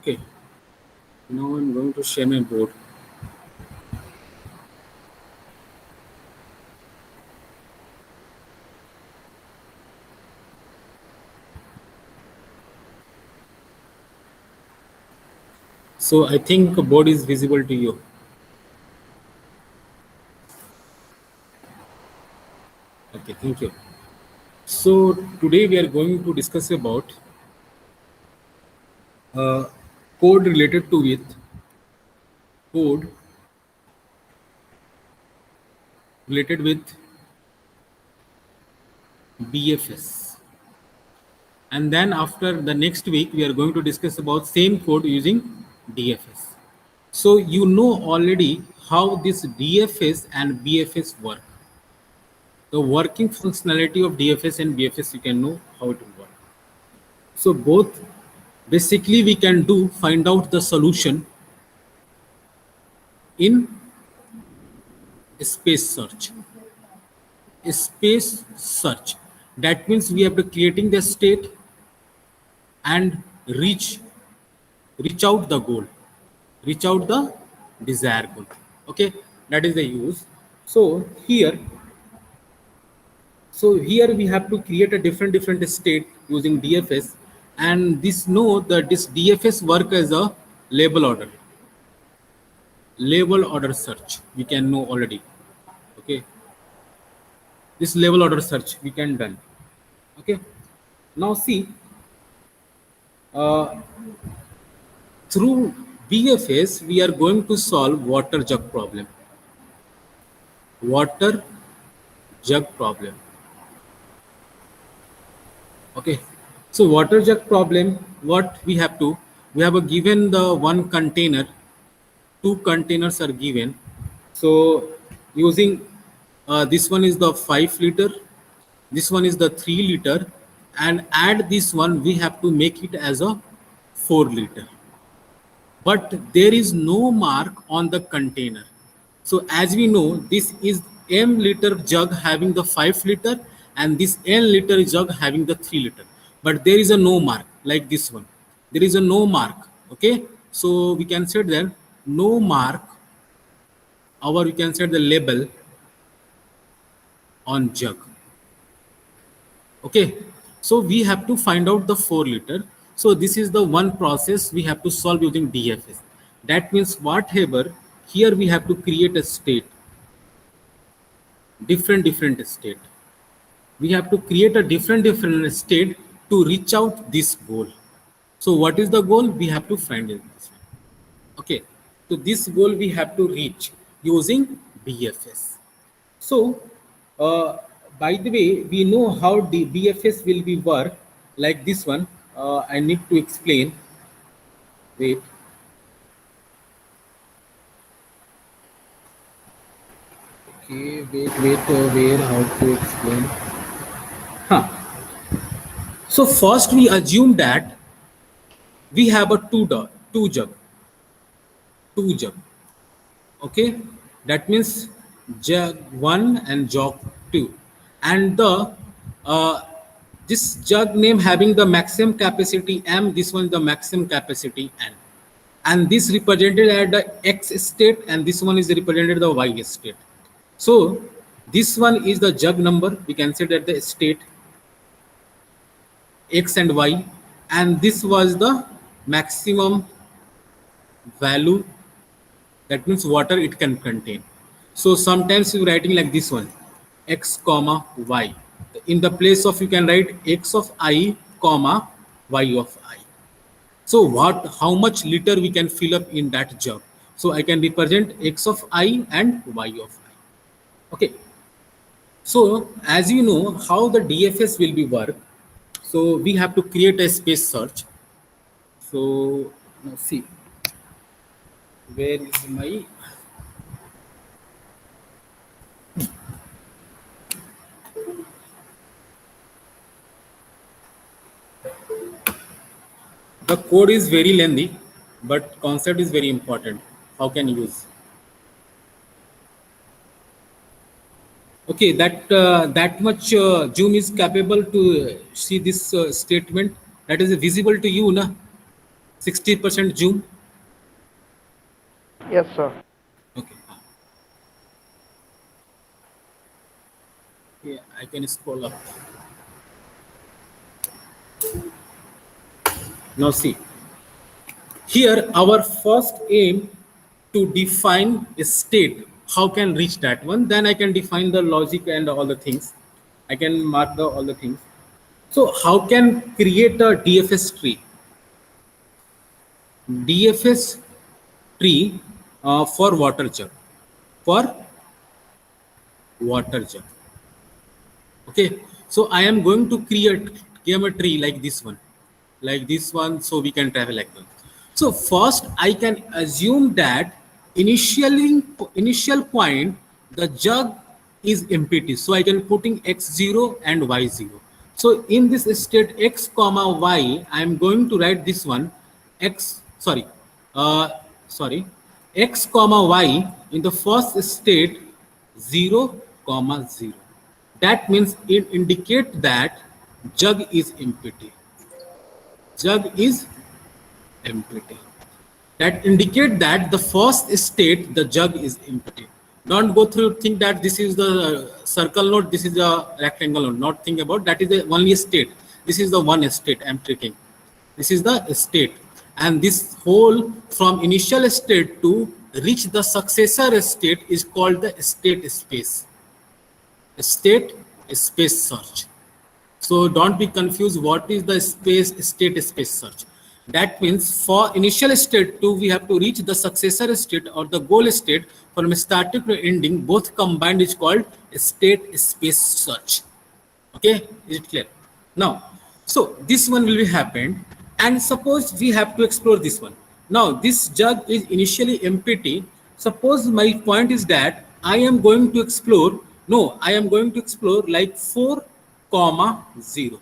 Okay, now I'm going to share my board. So I think a board is visible to you. Okay, thank you. So today we are going to discuss about uh, code related to code related with BFS. And then after the next week, we are going to discuss about same code using DFS. So you know already how this DFS and BFS work. The working functionality of DFS and BFS, you can know how it will work. So both basically we can do find out the solution in space search. Space search. That means we have to creating the state and reach out the goal, reach out the desired goal. Okay, that is the use. So here we have to create a different state using DFS, and this know that this DFS work as a label order search. We can know already. Okay, this label order search we can done. Okay, now see, uh, through BFS we are going to solve water jug problem. Water jug problem. Okay, so water jug problem, what we have to, we have a given the one container, two containers are given. So using this one is the 5 liter, this one is the 3 liter, and add this one we have to make it as a 4 liter. But there is no mark on the container. So as we know, this is M liter jug having the 5 liter, and this N liter jug having the 3 liter. But there is a no mark like this one. There is a no mark. Okay. So we can say that no mark, or we can set the label on jug. Okay, so we have to find out the 4 liter. So this is the one process we have to solve using DFS. That means whatever, here we have to create a state, different state. We have to create a different state to reach out this goal. So what is the goal? We have to find it. Okay, so this goal we have to reach using BFS. So, by the way, we know how the BFS will be work like this one. I need to explain. Wait. Okay, wait, where, how to explain? Huh. So first we assume that we have a two jug. Okay, that means jug 1 and jug 2, and the this jug name having the maximum capacity M, this one is the maximum capacity N, and this represented at the X state, and this one is represented the Y state. So this one is the jug number, we can say that the state X and Y, and this was the maximum value, that means water it can contain. So sometimes you're writing like this one, X comma Y. In the place of, you can write X of I comma Y of I. So how much liter we can fill up in that jug? So I can represent X of I and Y of I. Okay. So as you know how the DFS will be work, so we have to create a space search. So now see, where is my, the code is very lengthy, but concept is very important. How can you use? Okay, that much Zoom is capable to see this statement. That is visible to you, na? 60% zoom. Yes, sir. Okay. Yeah, I can scroll up. Now see, here our first aim to define a state. How can reach that one? Then I can define the logic and all the things. I can mark the all the things. So how can create a DFS tree? DFS tree for water jug. For water jug. Okay, so I am going to create geometry like this one, so we can travel like that. So first, I can assume that initial point the jug is empty, so I can putting x0 and y0. So in this state x comma y, I am going to write this one x uh, sorry x comma y in the first state 0 comma 0. That means it indicates that jug is empty. Jug is empty. That indicate that the first state the jug is empty. Don't go through think that this is the circle node, this is the rectangle node. Not think about that is the only state. This is the one state I'm treating. This is the state, and this whole from initial state to reach the successor state is called the state space. State space search. So don't be confused what is the state space search. That means for initial state 2, we have to reach the successor state or the goal state from starting to ending, both combined is called state space search. Okay, is it clear? Now, so this one will be happened, and suppose we have to explore this one. Now, this jug is initially empty. Suppose my point is that I am going to explore, no, I am going to explore like 4 comma 0.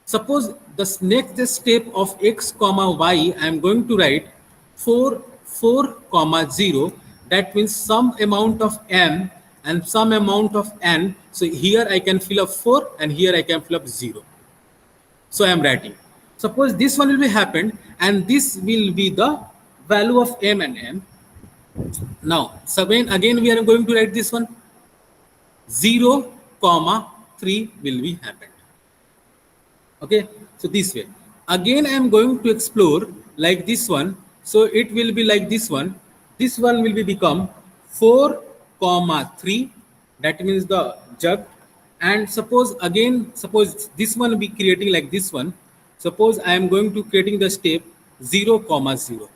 Suppose the next step of x comma y, I am going to write 4 comma 0. That means some amount of m and some amount of n. So here I can fill up 4 and here I can fill up 0. So I am writing. Suppose this one will be happened and this will be the value of m and n. Now, so again we are going to write this one 0 comma 3 will be happened. Okay, so this way again I am going to explore like this one, so it will be like this one will be become 4 comma 3, that means the jug. And suppose this one will be creating like this one, suppose I am going to creating the step 0 comma 0.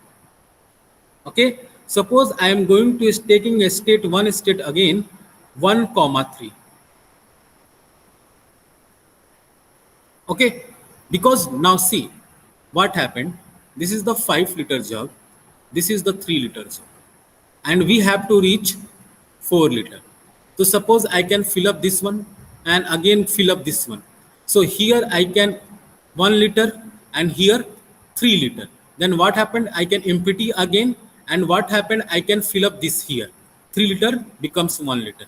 Okay, suppose I am going to is taking a state 1 state again 1 comma 3. Okay, because now see what happened. This is the 5 liter jug, this is the 3 liter jug, and we have to reach 4 liter. So suppose I can fill up this one and again fill up this one. So here I can 1 liter and here 3 liter. Then what happened, I can empty again, and what happened, I can fill up this here 3 liter becomes 1 liter.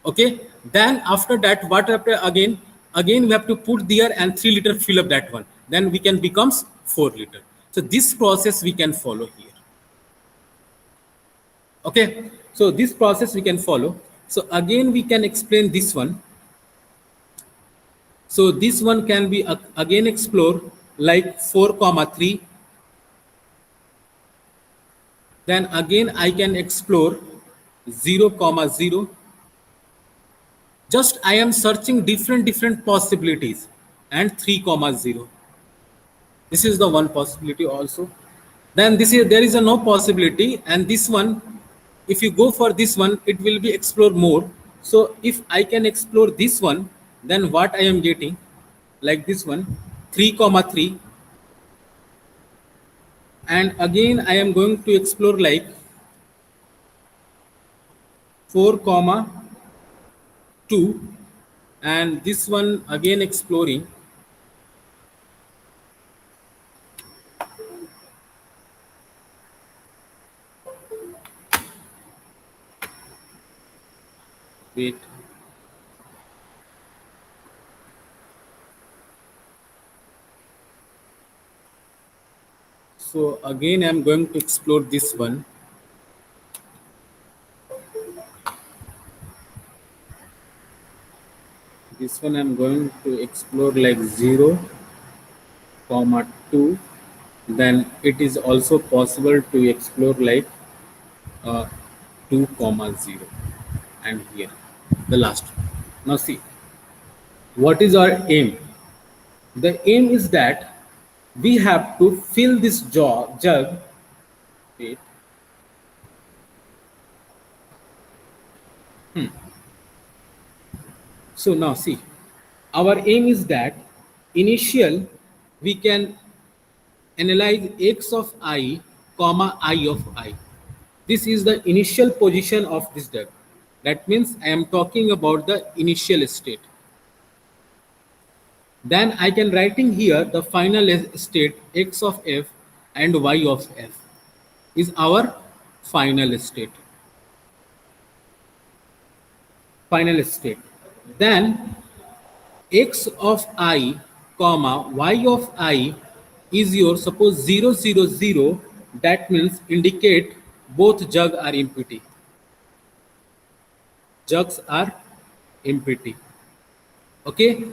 Okay, then after that what happened, again we have to put there and 3 liter fill up that one, then we can becomes 4 liter. So this process we can follow here. Okay, so this process we can follow. So again we can explain this one. So this one can be again explore like 4 comma 3. Then again I can explore 0 comma 0. Just I am searching different possibilities, and 3 comma 0. This is the one possibility also. Then this is there is a no possibility, and this one, if you go for this one, it will be explore more. So if I can explore this one, then what I am getting like this one 3 comma 3, and again I am going to explore like 4 comma 2, and this one again exploring wait. So again, I'm going to explore this one. This one I'm going to explore like 0, comma 2. Then it is also possible to explore like 2, comma 0. And here, the last one. Now see, what is our aim? The aim is that we have to fill this jug. Wait. So now see, our aim is that initial we can analyze x of I, comma I of I. This is the initial position of this jug. That means I am talking about the initial state. Then I can writing here the final state x of f and y of f is our final state. Final state. Then x of I, comma y of I is your suppose 0 0 0. That means indicate both jug are empty. Jugs are empty. Okay.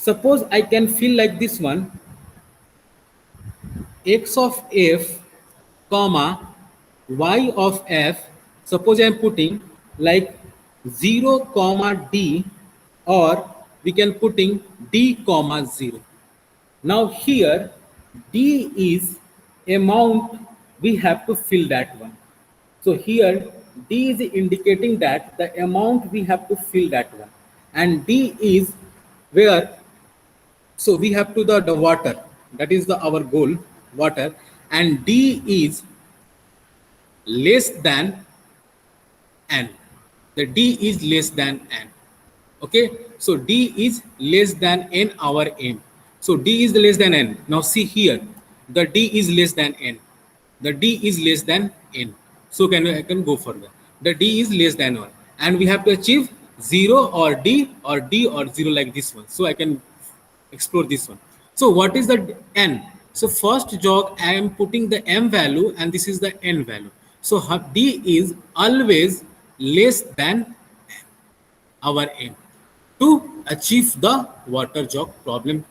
Suppose I can fill like this one x of f, comma y of f. Suppose I am putting like 0, comma d, or we can putting d, comma 0. Now here d is amount we have to fill that one. So here d is indicating that the amount we have to fill that one, and d is where, so we have to the water, that is the our goal, water, and d is less than n. The d is less than n. Okay, so d is less than n, our aim. So d is less than n. Now see here, the d is less than n. The d is less than n. So I can go further. The d is less than 1, and we have to achieve 0 or d or 0 like this one. So I can explore this one. So what is the n? So first jog I am putting the m value, and this is the n value. So d is always less than our aim to achieve the water jog problem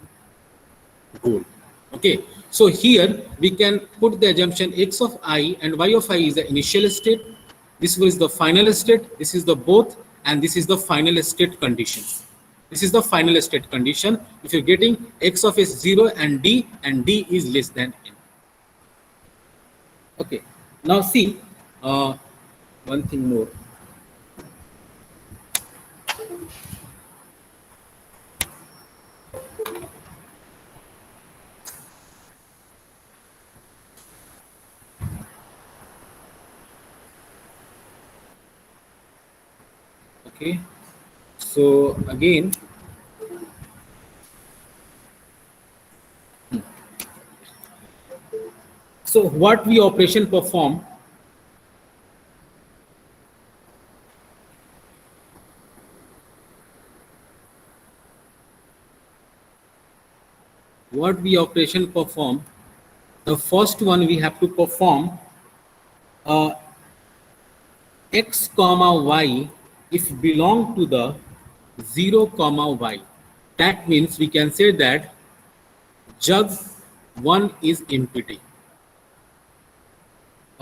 goal. Okay, so here we can put the assumption x of I and y of I is the initial state. This was the final state. This is the both, and this is the final state condition. This is the final state condition. If you're getting x of s 0 and d is less than n. Okay, now see one thing more. Okay, so again, so what we operation perform, the first one we have to perform x comma y if belong to the 0 comma y. That means we can say that jug 1 is empty.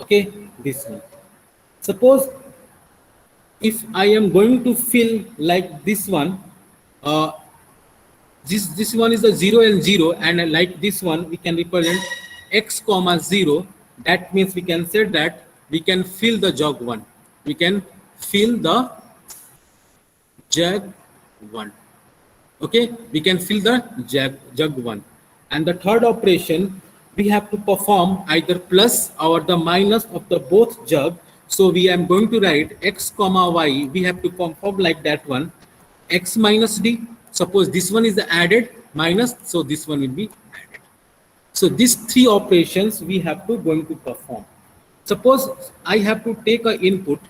Okay, this one. Suppose if I am going to fill like this one, this one is the 0 and 0, and like this one we can represent x comma 0. That means we can say that we can fill the jug 1. We can fill the jug 1. Okay, we can fill the jug 1. And the third operation, we have to perform either plus or the minus of the both jug. So we am going to write x comma y. We have to perform like that one, x minus d. Suppose this one is the added minus, so this one will be added. So these three operations we have to going to perform. Suppose I have to take a input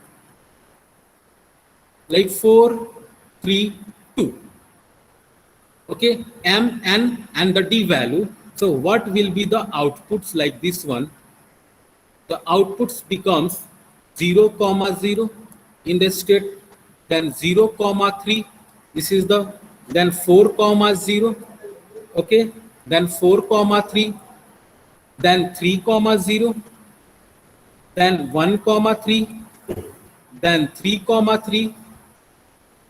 like 4, 3, 2. Okay, m, n, and the d value. So what will be the outputs like this one? the outputs becomes 0 comma 0 in the state, then 0 comma 3, this is the, then 4 comma 0, okay, then 4 comma 3, then 3 comma 0, then 1 comma 3, then 3 comma 3,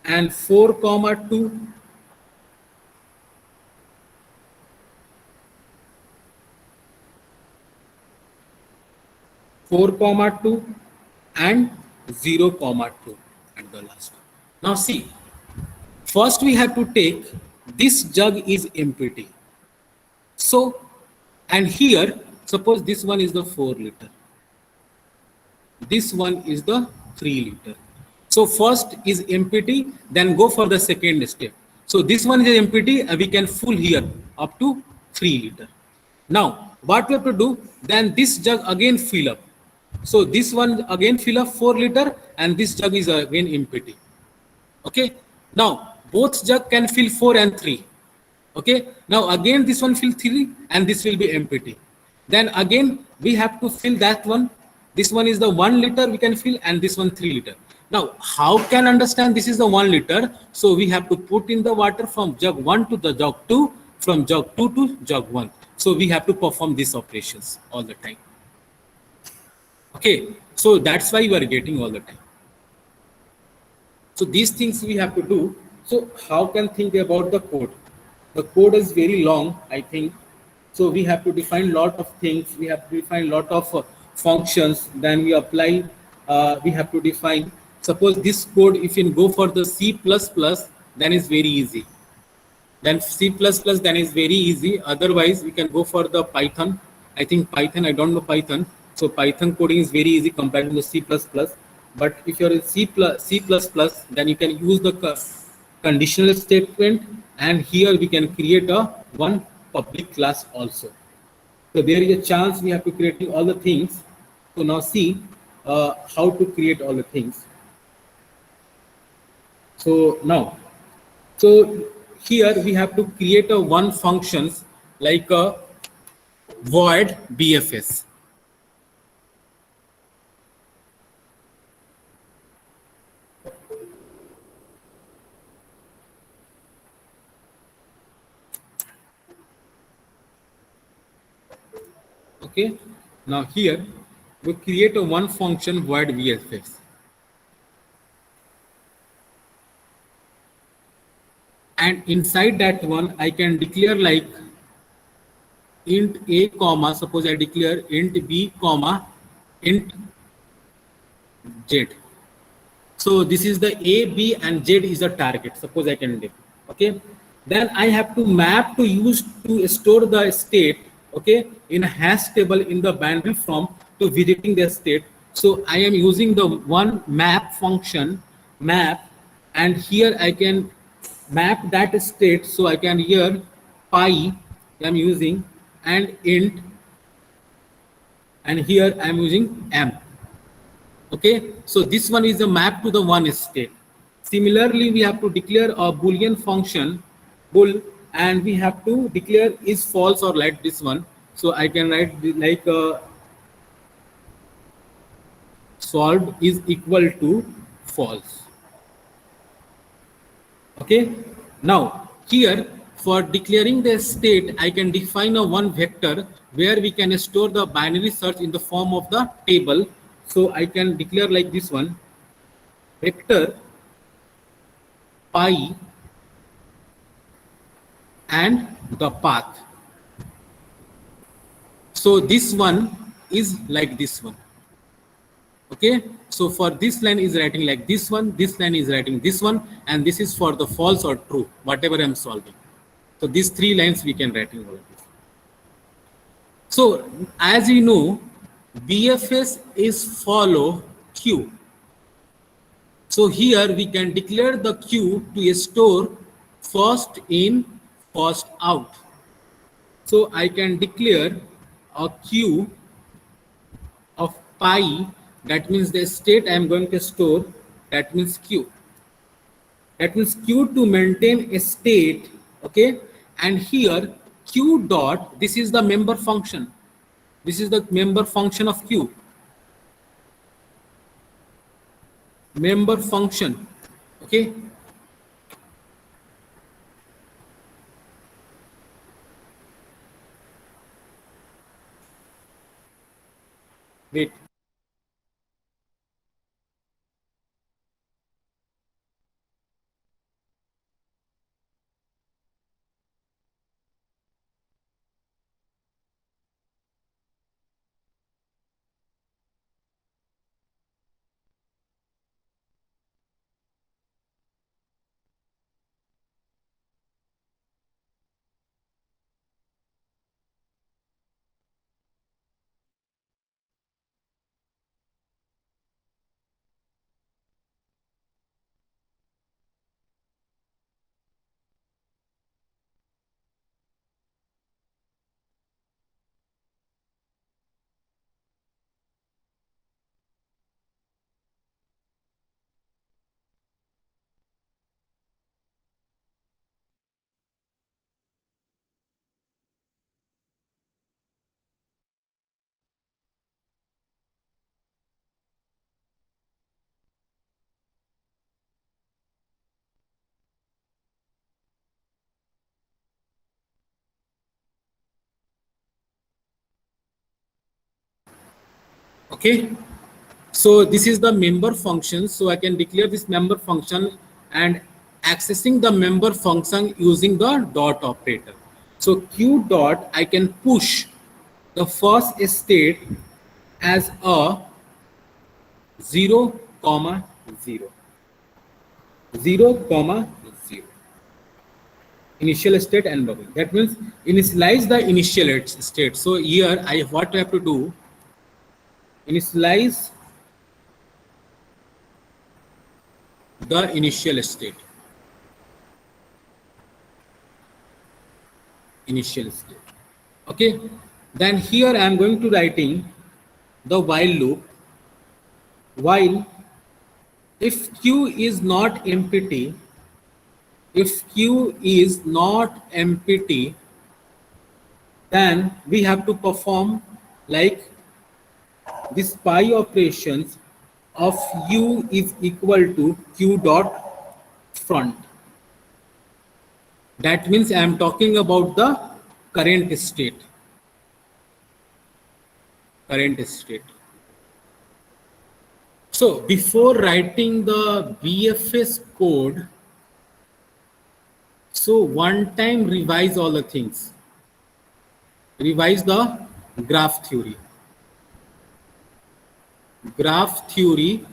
and 4 comma 2, 4 comma 2, and 0 comma 2 at the last. Now see, first we have to take this jug is empty. So, and here, suppose this one is the 4 liter. This one is the 3 liter. So first is empty, then go for the second step. So this one is empty, we can full here up to 3 liter. Now, what we have to do, then this jug again fill up. So this one again fill up 4 liter and this jug is again empty. Okay. Now, both jug can fill 4 and 3. Okay. Now again this one fill 3 and this will be empty. Then again we have to fill that one. This one is the 1 liter we can fill and this one 3 liter. Now how can understand this is the 1 liter? So we have to put in the water from jug 1 to the jug 2, from jug 2 to jug 1. So we have to perform these operations all the time. Okay, so that's why you are getting all the time. So these things we have to do. So how can think about the code? The code is very long, I think. So we have to define lot of things. We have to define lot of functions. Then we apply. We have to define. Suppose this code, if you go for the C++, then it's very easy. Then C++, then is very easy. Otherwise, we can go for the Python. I think Python. I don't know Python. So Python coding is very easy compared to the C++. But if you're in C++, then you can use the conditional statement, and here we can create a one public class also. So there is a chance we have to create all the things. So now see how to create all the things. So now, so here we have to create a one functions like a void BFS. Okay, now here we create a one function void VFS. And inside that one, I can declare like int a comma, suppose I declare int b comma int z. So this is the a, b and z is the target. Suppose I can do. Okay. Then I have to map to use to store the state, okay, in a hash table in the binary form to visiting the state. So I am using the one map function map, and here I can map that state. So I can here pi I'm using and int, and here I'm using m. Okay, so this one is a map to the one state. Similarly, we have to declare a boolean function bool, and we have to declare is false or like this one. So I can write like solved is equal to false. Okay, now here for declaring the state, I can define a one vector where we can store the binary search in the form of the table. So I can declare like this one vector pi and the path. So this one is like this one. Okay, so for this line is writing like this one, this line is writing this one, and this is for the false or true, whatever I'm solving. So these three lines we can write in all of this. So as you know, BFS is follow queue. So here we can declare the queue to store first in, first out. So I can declare a queue of pi, that means the state I am going to store, that means queue. That means queue to maintain a state, okay? And here queue dot, this is the member function. This is the member function of queue. member function. Okay. Wait. Okay. So this is the member function. So I can declare this member function and accessing the member function using the dot operator. So q dot, I can push the first state as a 0, comma 0, 0, comma 0. Initial state and bubble. That means initialize the initial state. So here what I have to do, initialize the initial state. Initial state. Okay. Then here I am going to writing the while loop. While if q is not empty, if q is not empty, then we have to perform like this pi operations of u is equal to q dot front. That means I am talking about the current state. Current state. So before writing the BFS code, so one time revise all the things. Revise the graph theory. Graph theory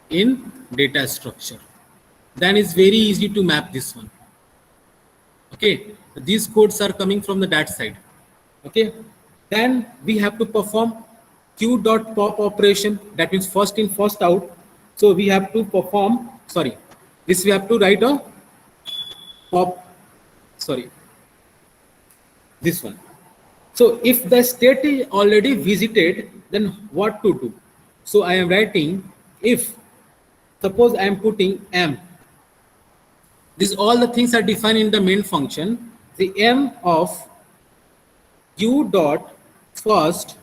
in data structure. Then it's very easy to map this one. Okay, these codes are coming from the that side. Okay, then we have to perform q dot pop operation. That means first in, first out. So we have to perform, sorry, this we have to write a pop, sorry, this one. So if the state is already visited, then what to do? So I am writing if, suppose I am putting m. These all the things are defined in the main function. The m of u dot first,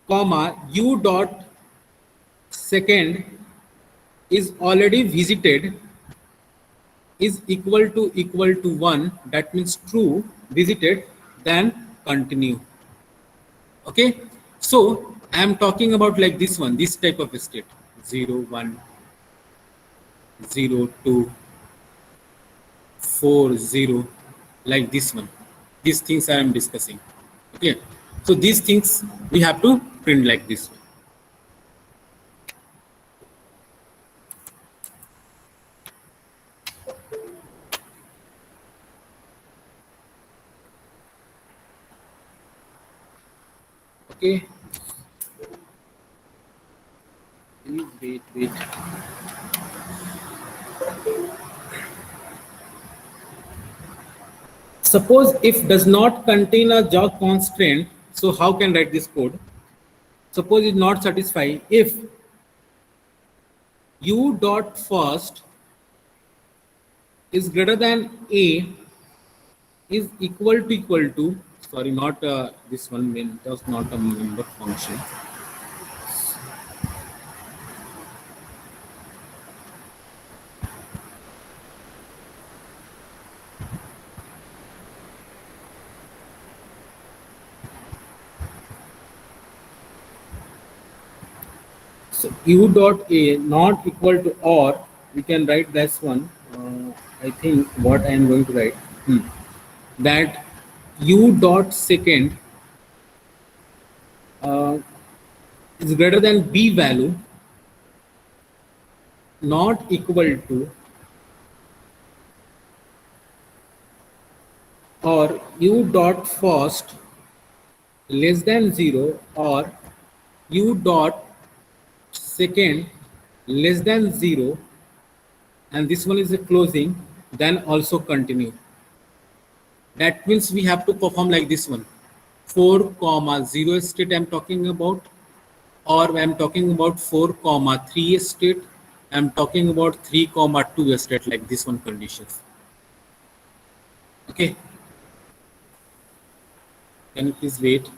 comma u dot second is already visited is equal to 1. That means true, visited, then continue. Okay, so I am talking about like this one, this type of state, 0, 1, 0, 2, 4, 0, like this one. These things I am discussing. Okay, so these things we have to print like this. Okay, please wait. Suppose if does not contain a jog constraint, so how can write this code? Suppose it not satisfy if u dot first is greater than a is equal to, sorry, not this one, just not a member function. So u dot a not equal to, or we can write this one. I think what I am going to write, that u dot second is greater than b value, not equal to, or u dot first less than 0, or u dot second less than 0, and this one is a closing, then also continue. That means we have to perform like this one. 4 comma 0 state I'm talking about, or I'm talking about 4 comma 3 state, I'm talking about 3 comma 2 state, like this one conditions. Okay, can you please wait?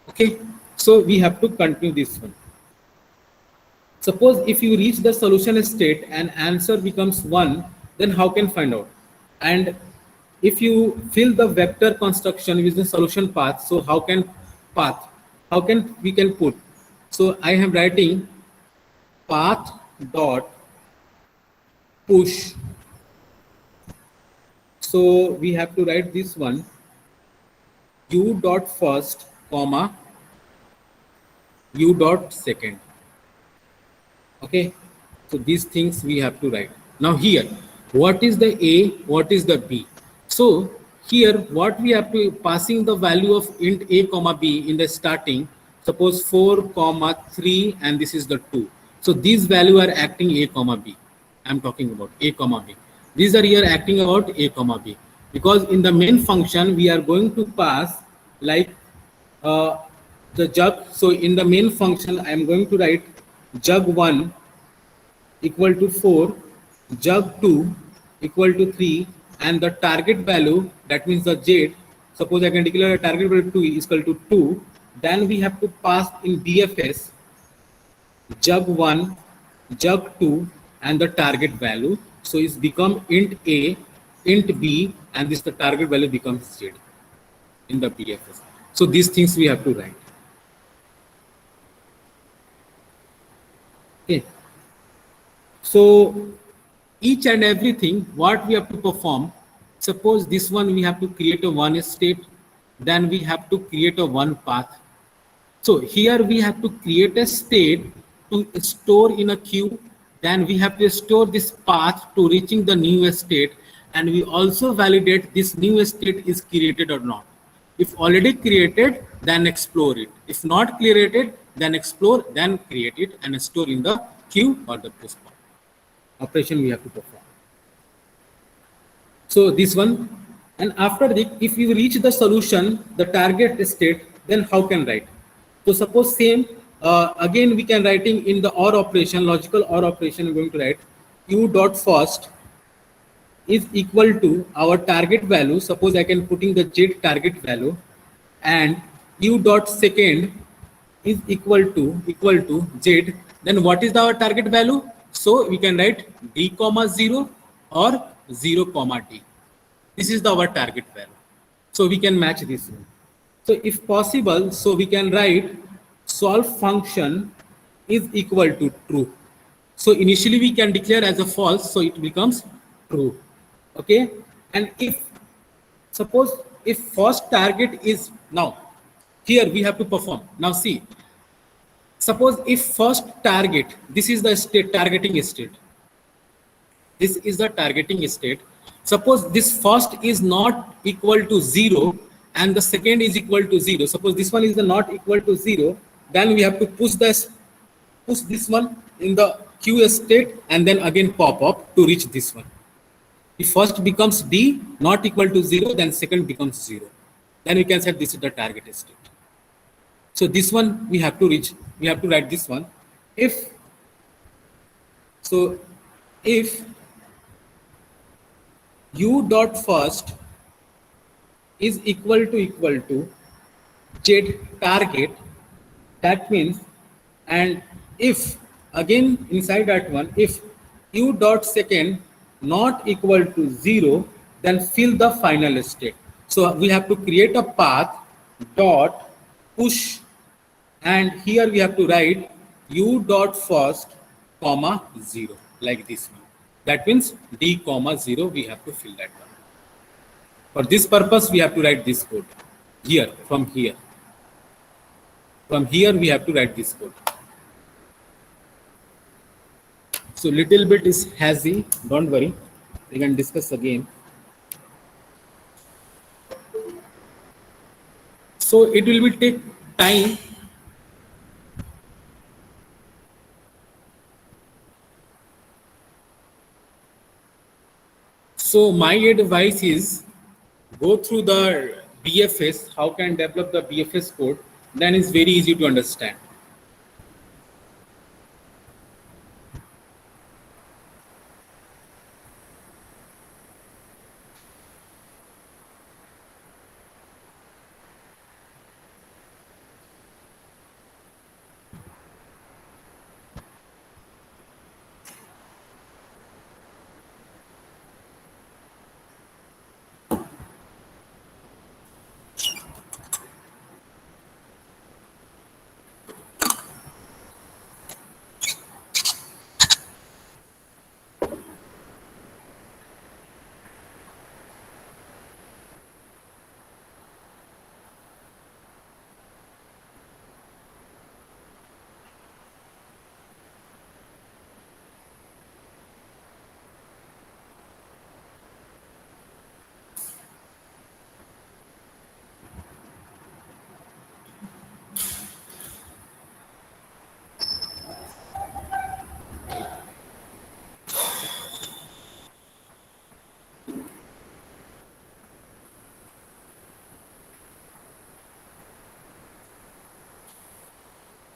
Okay, so we have to continue this one. Suppose if you reach the solution state and answer becomes 1, then how can find out? And if you fill the vector construction with the solution path, so how can path? How can we can put? So I am writing path dot push. So we have to write this one, u dot first comma u dot second. Okay, so these things we have to write. Now here, what is the a, what is the b? So here what we have to passing the value of int a comma b in the starting, suppose 4 comma 3, and this is the 2. So these value are acting a comma b. I'm talking about a comma b. These are here acting about a comma b, because in the main function we are going to pass like the jug. So in the main function I am going to write jug1 equal to 4, jug2 equal to 3, and the target value, that means the z, suppose I can declare a target value 2 is equal to 2, then we have to pass in BFS jug1, jug2, and the target value. So it's become int a, int b, and this the target value becomes z in the BFS. So these things we have to write. Okay. So each and everything what we have to perform, suppose this one we have to create a one state, then we have to create a one path. So here we have to create a state to store in a queue, then we have to store this path to reaching the new state, and we also validate this new state is created or not. If already created, then explore it. If not created, then explore, then create it and store in the queue or the push operation we have to perform. So this one, and after the, if you reach the solution, the target state, then how can write? So suppose same, again we can writing in the OR operation, logical OR operation, we're going to write u dot first is equal to our target value. Suppose I can putting the z target value, and u dot second is equal to z. Then what is our target value? So we can write d comma 0 or 0 comma d. This is our target value. So we can match this one. So if possible, so we can write solve function is equal to true. So initially we can declare as a false, so it becomes true. Okay, and if suppose if first target is, now here we have to perform. Now see, suppose if first target, this is the state, targeting state. This is the targeting state. Suppose this first is not equal to 0 and the second is equal to 0. Suppose this one is not equal to 0, then we have to push push this one in the Q state and then again pop up to reach this one. If first becomes D not equal to 0, then second becomes 0. Then we can say this is the target state. So this one we have to reach, we have to write this one. If so, if U dot first is equal to Z target, that means, and if again inside that one, if U dot second not equal to 0, then fill the final state. So we have to create a path dot push, and here we have to write U dot first comma 0 like this one. That means D comma 0, we have to fill that one. For this purpose, we have to write this code here, from here. From here, we have to write this code. So little bit is hazy, don't worry. We can discuss again. So it will be take time. So my advice is go through the BFS, how can develop the BFS code, then it's very easy to understand.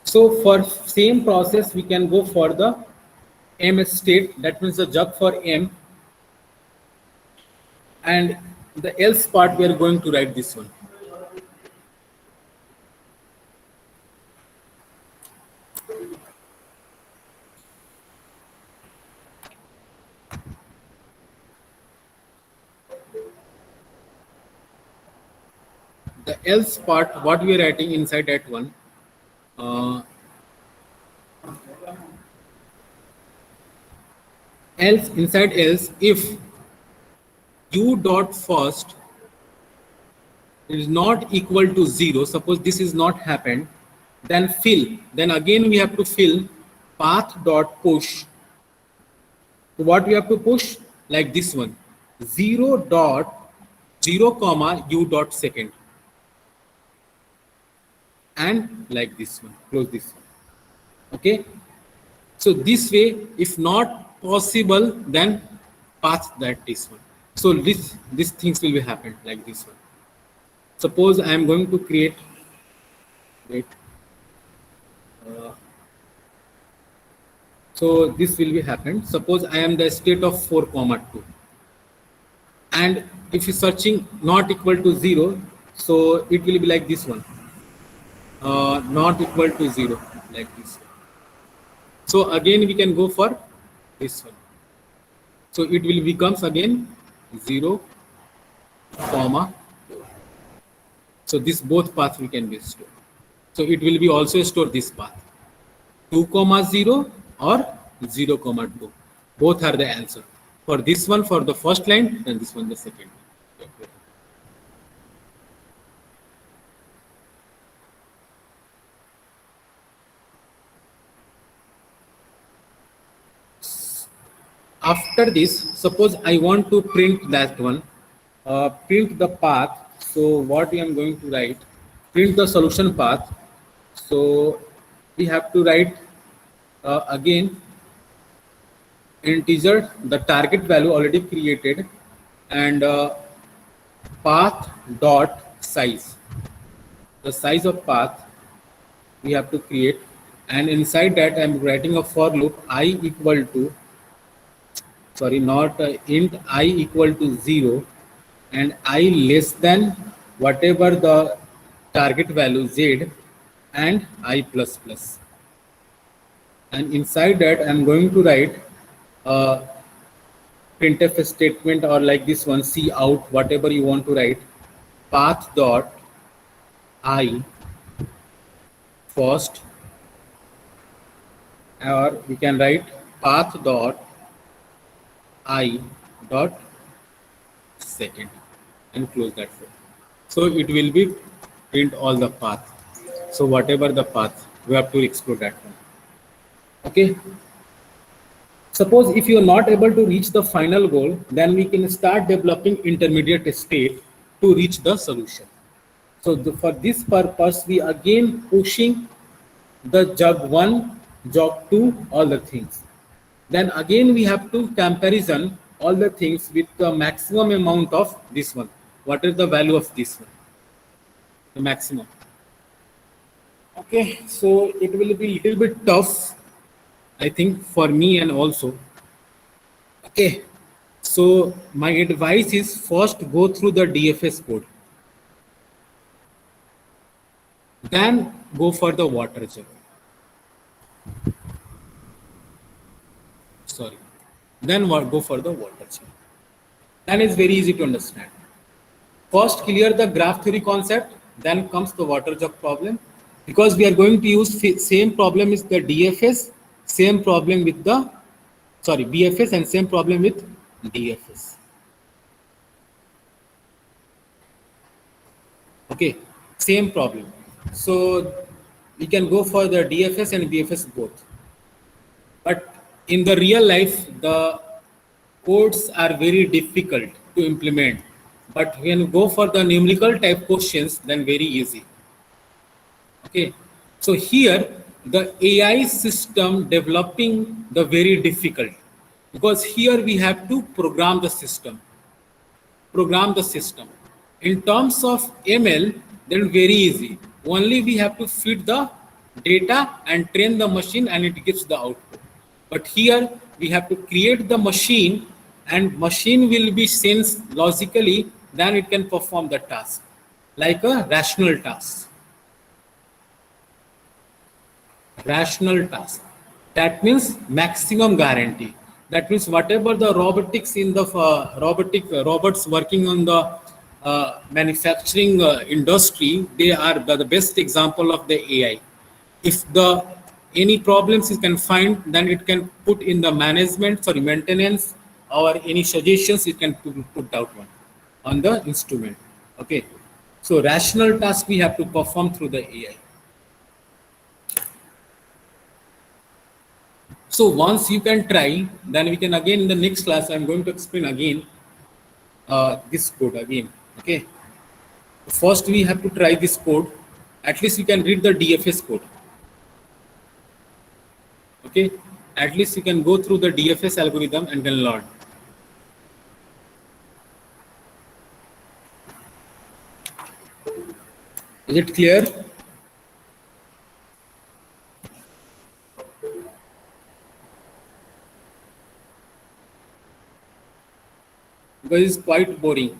So for same process, we can go for the M state, that means the jug for M, and the else part we are going to write this one. The else part, what we are writing inside that one, else, inside else, if U dot first is not equal to 0, suppose this is not happened, then fill, then again we have to fill path dot push. So what we have to push? Like this one, 0 dot 0 comma U dot second, and like this one, close this one. Okay, so this way, if not possible, then path that this one. So these things will be happen like this one. Suppose I am going to create, wait, so this will be happened. Suppose I am the state of 4 comma 2, and if you searching not equal to 0, so it will be like this one, not equal to 0, like this one. So again we can go for this one. So it will becomes again 0 comma 2. So this both path we can be stored. So it will be also store this path, 2 comma 0 or 0 comma 2. Both are the answer. For this one for the first line, and this one the second. After this, suppose I want to print that one, print the path. So what I am going to write, print the solution path. So we have to write again integer, the target value already created, and path dot size, the size of path we have to create, and inside that I'm writing a for loop I equal to, sorry, not int I equal to 0 and I less than whatever the target value z and I plus plus. And inside that I'm going to write a printf statement, or like this one, see out, whatever you want to write, path dot I first, or we can write path dot I dot second and close that for. So it will be print all the path. So whatever the path, we have to explore that one. Okay. Suppose if you are not able to reach the final goal, then we can start developing intermediate state to reach the solution. So for this purpose, we again pushing the jug 1, jog 2, all the things. Then again we have to comparison all the things with the maximum amount of this one. What is the value of this one? The maximum. Okay, so it will be a little bit tough, I think, for me and also. Okay, so my advice is first go through the DFS code, then go for the water jug. Sorry, then go for the water jug. Then it's very easy to understand. First clear the graph theory concept, then comes the water jug problem, because we are going to use same problem is the DFS, same problem with the, sorry, BFS, and same problem with DFS. Okay, same problem. So we can go for the DFS and BFS both. But in the real life, the codes are very difficult to implement. But when you go for the numerical type questions, then very easy. Okay, so here the AI system developing the very difficult, because here we have to program the system. In terms of ML, then very easy. Only we have to feed the data and train the machine and it gives the output. But here we have to create the machine and machine will be sensed logically, then it can perform the task like a rational task. Rational task. That means maximum guarantee. That means whatever the robotics in the robots working on the manufacturing industry, they are the best example of the AI. If the any problems you can find, then it can put in the management, sorry, maintenance, or any suggestions it can put out one on the instrument. Okay, so rational task we have to perform through the AI. So once you can try, then we can again in the next class, I'm going to explain again this code again. Okay. First we have to try this code. At least you can read the DFS code. Okay. At least you can go through the DFS algorithm and then learn. Is it clear? Because it's quite boring.